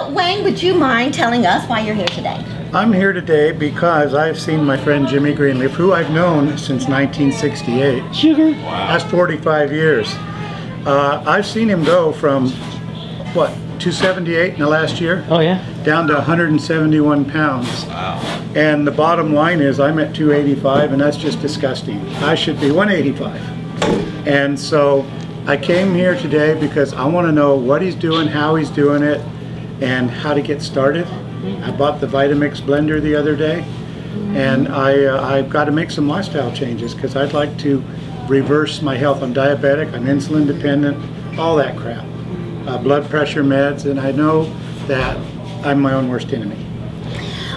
So, Wayne, would you mind telling us why you're here today? I'm here today because I've seen my friend Jimmy Greenleaf, who I've known since 1968. Sugar? That's 45 years. I've seen him go from, what, 278 in the last year? Oh, yeah? Down to 171 pounds. Wow. And the bottom line is I'm at 285, and that's just disgusting. I should be 185. And so I came here today because I want to know what he's doing, how he's doing it, and how to get started. I bought the Vitamix blender the other day, and I've got to make some lifestyle changes because I'd like to reverse my health. I'm diabetic, I'm insulin dependent, all that crap. Blood pressure meds, and I know that I'm my own worst enemy.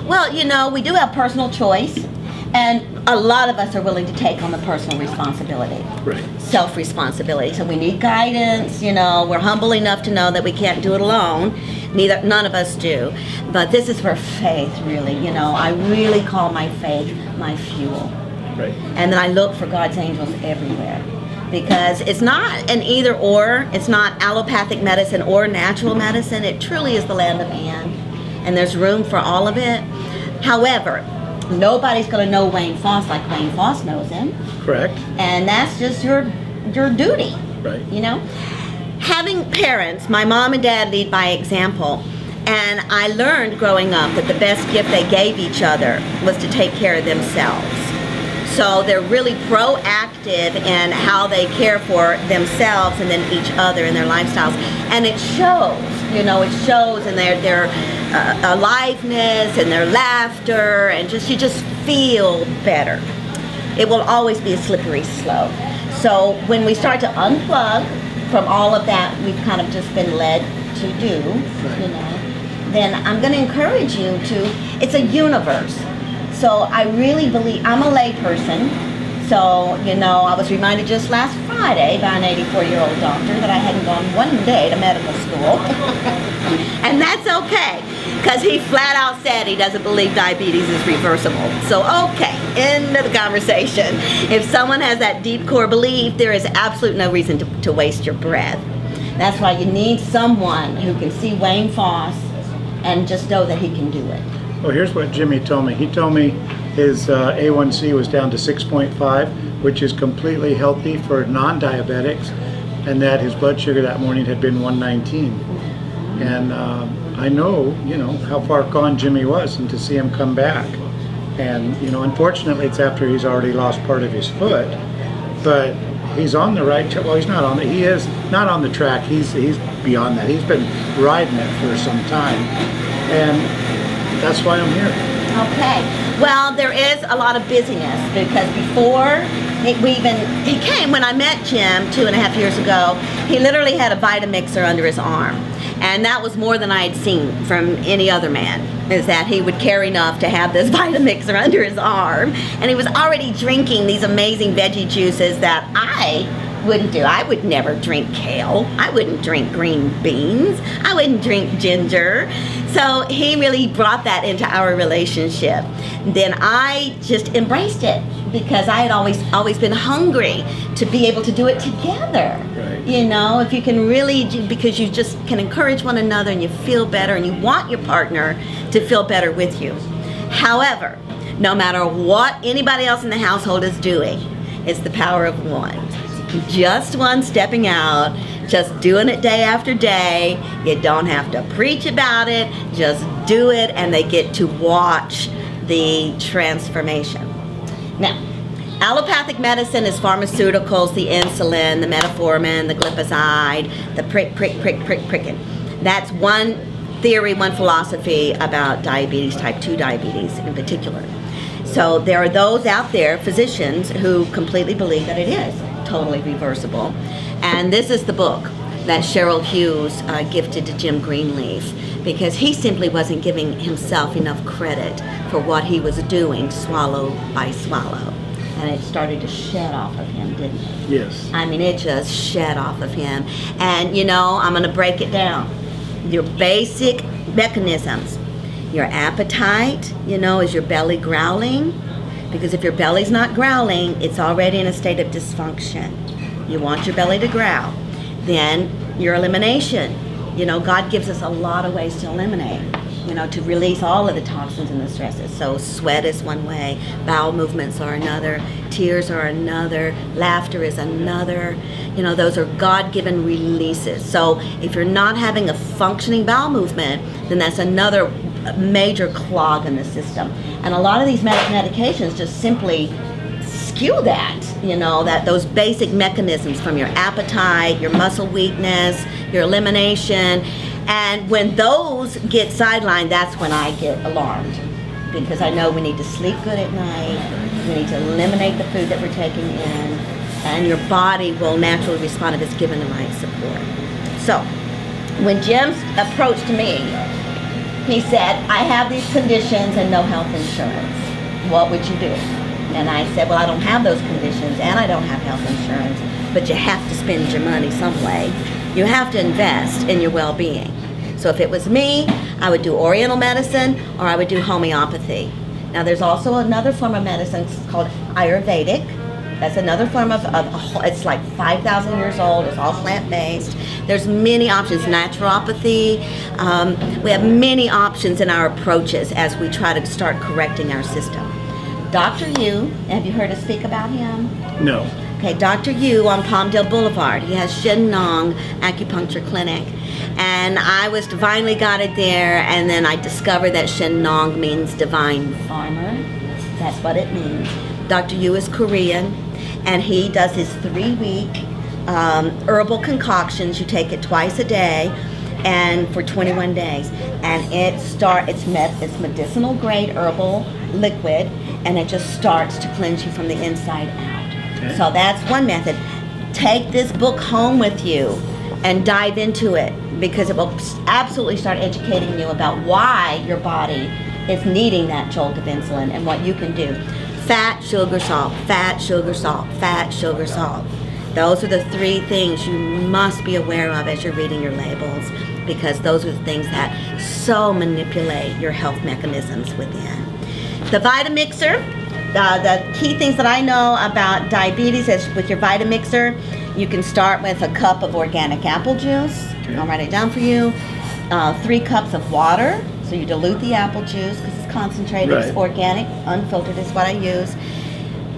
Well, you know, we do have personal choice, and a lot of us are willing to take on the personal responsibility. Right. Self-responsibility. So we need guidance, you know, we're humble enough to know that we can't do it alone. None of us do. But this is where faith really, you know, I really call my faith my fuel. Right. And then I look for God's angels everywhere. Because it's not an either or, it's not allopathic medicine or natural medicine, it truly is the land of and. And there's room for all of it. However, nobody's going to know Wayne Foss like Wayne Foss knows him. Correct. And that's just your duty. Right. You know? Having parents, my mom and dad lead by example. And I learned growing up that the best gift they gave each other was to take care of themselves. So they're really proactive in how they care for themselves and then each other in their lifestyles. And it shows, you know, it shows in their aliveness and their laughter, and you just feel better. It will always be a slippery slope. So when we start to unplug from all of that we've kind of just been led to do, you know, then I'm going to encourage you to, it's a universe. So I really believe, I'm a lay person, so, you know, I was reminded just last Friday by an 84-year-old doctor that I hadn't gone one day to medical school. And that's okay, because he flat out said he doesn't believe diabetes is reversible. So, okay, end of the conversation. If someone has that deep core belief, there is absolutely no reason to waste your breath. That's why you need someone who can see Wayne Foss and just know that he can do it. Well, here's what Jimmy told me. He told me his A1C was down to 6.5, which is completely healthy for non-diabetics, and that his blood sugar that morning had been 119. And I know, you know, how far gone Jimmy was, and to see him come back. And, you know, unfortunately, it's after he's already lost part of his foot, but he's on the right track. Well, he's not on the, he is not on the track. He's beyond that. He's been riding it for some time, and that's why I'm here. Okay. Well, there is a lot of busyness because before he came, when I met Jim 2.5 years ago, he literally had a Vitamixer under his arm. And that was more than I had seen from any other man, is that he would care enough to have this Vitamixer under his arm. And he was already drinking these amazing veggie juices that I wouldn't do. I would never drink kale. I wouldn't drink green beans. I wouldn't drink ginger. So he really brought that into our relationship. Then I just embraced it because I had always been hungry to be able to do it together. Right. You know, if you can really, because you just can encourage one another and you feel better and you want your partner to feel better with you. However, no matter what anybody else in the household is doing, it's the power of one. Just one stepping out, just doing it day after day. You don't have to preach about it, just do it, and they get to watch the transformation. Now, allopathic medicine is pharmaceuticals, the insulin, the metformin, the glipizide, the pricking. That's one theory, one philosophy about diabetes, type 2 diabetes in particular. So there are those out there, physicians, who completely believe that it is totally reversible. And this is the book that Cheryl Hughes gifted to Jim Greenleaf, because he simply wasn't giving himself enough credit for what he was doing swallow by swallow. And it started to shed off of him, didn't it? Yes. I mean, it just shed off of him. And, you know, I'm going to break it down. Your basic mechanisms. Your appetite, you know, is your belly growling? Because if your belly's not growling, it's already in a state of dysfunction. You want your belly to growl. Then your elimination. You know, God gives us a lot of ways to eliminate, you know, to release all of the toxins and the stresses. So sweat is one way, bowel movements are another, tears are another, laughter is another. You know, those are God-given releases. So if you're not having a functioning bowel movement, then that's another major clog in the system. And a lot of these medications just simply skew that, you know, that those basic mechanisms from your appetite, your muscle weakness, your elimination. And when those get sidelined, that's when I get alarmed, because I know we need to sleep good at night, we need to eliminate the food that we're taking in, and your body will naturally respond if it's given the right support. So when Jim approached me, he said, I have these conditions and no health insurance. What would you do? And I said, well, I don't have those conditions and I don't have health insurance, but you have to spend your money some way. You have to invest in your well-being. So if it was me, I would do Oriental medicine or I would do homeopathy. Now there's also another form of medicine called Ayurvedic. That's another form of it's like 5,000 years old. It's all plant-based. There's many options. Naturopathy. We have many options in our approaches as we try to start correcting our system. Dr. Yu, have you heard us speak about him? No. Okay, Dr. Yu on Palmdale Boulevard. He has Shen Nong Acupuncture Clinic. And I was divinely guided there, and then I discovered that Shen Nong means divine farmer. That's what it means. Dr. Yu is Korean, and he does his 3-week herbal concoctions. You take it twice a day and for 21 days. And it's medicinal grade herbal liquid, and it just starts to cleanse you from the inside out. Okay. So that's one method. Take this book home with you and dive into it, because it will absolutely start educating you about why your body is needing that jolt of insulin and what you can do. Fat, sugar, salt, fat, sugar, salt, fat, sugar, salt. Those are the 3 things you must be aware of as you're reading your labels, because those are the things that so manipulate your health mechanisms within. The Vitamixer, the key things that I know about diabetes is with your Vitamixer, you can start with a cup of organic apple juice. Okay. I'll write it down for you. 3 cups of water. So you dilute the apple juice because it's concentrated. Right. It's organic, unfiltered is what I use.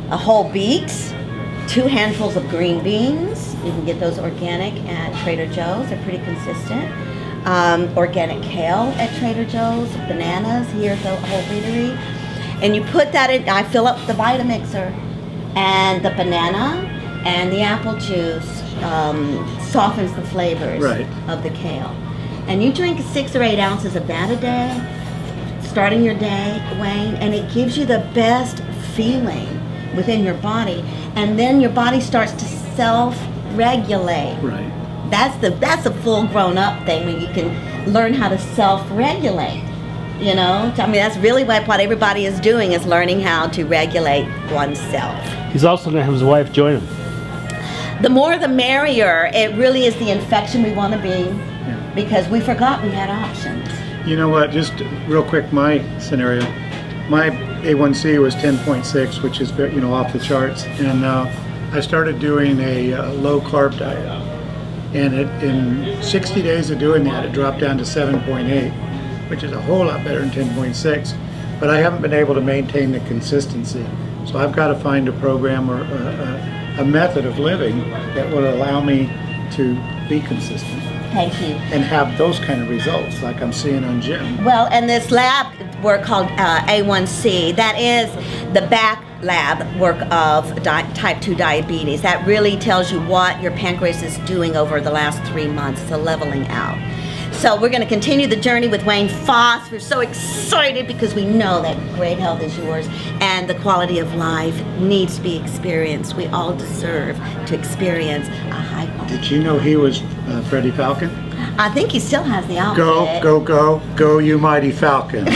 A whole beet, 2 handfuls of green beans. You can get those organic at Trader Joe's. They're pretty consistent. Organic kale at Trader Joe's. Bananas here at the Whole Beatery. And you put that in. I fill up the Vitamixer, and the banana and the apple juice softens the flavors of the kale. And you drink 6 or 8 ounces of that a day, starting your day, Wayne, and it gives you the best feeling within your body. And then your body starts to self-regulate. Right. That's a full grown-up thing, when you can learn how to self-regulate. You know, I mean, that's really what everybody is doing, is learning how to regulate oneself. He's also going to have his wife join him. The more the merrier. It really is the infection we want to be, because we forgot we had options. You know what, just real quick, my scenario, my A1C was 10.6, which is, you know, off the charts, and I started doing a low carb diet, and in 60 days of doing that, it dropped down to 7.8, which is a whole lot better than 10.6, but I haven't been able to maintain the consistency. So I've got to find a program or a method of living that will allow me to be consistent. Thank you. And have those kind of results like I'm seeing on Jim. Well, and this lab work called A1C, that is the back lab work of type 2 diabetes. That really tells you what your pancreas is doing over the last 3 months. It's a leveling out. So we're going to continue the journey with Wayne Foss. We're so excited because we know that great health is yours, and the quality of life needs to be experienced. We all deserve to experience a high quality. Did you know he was Freddie Falcon? I think he still has the outfit. Go, go, go, go, you mighty Falcons.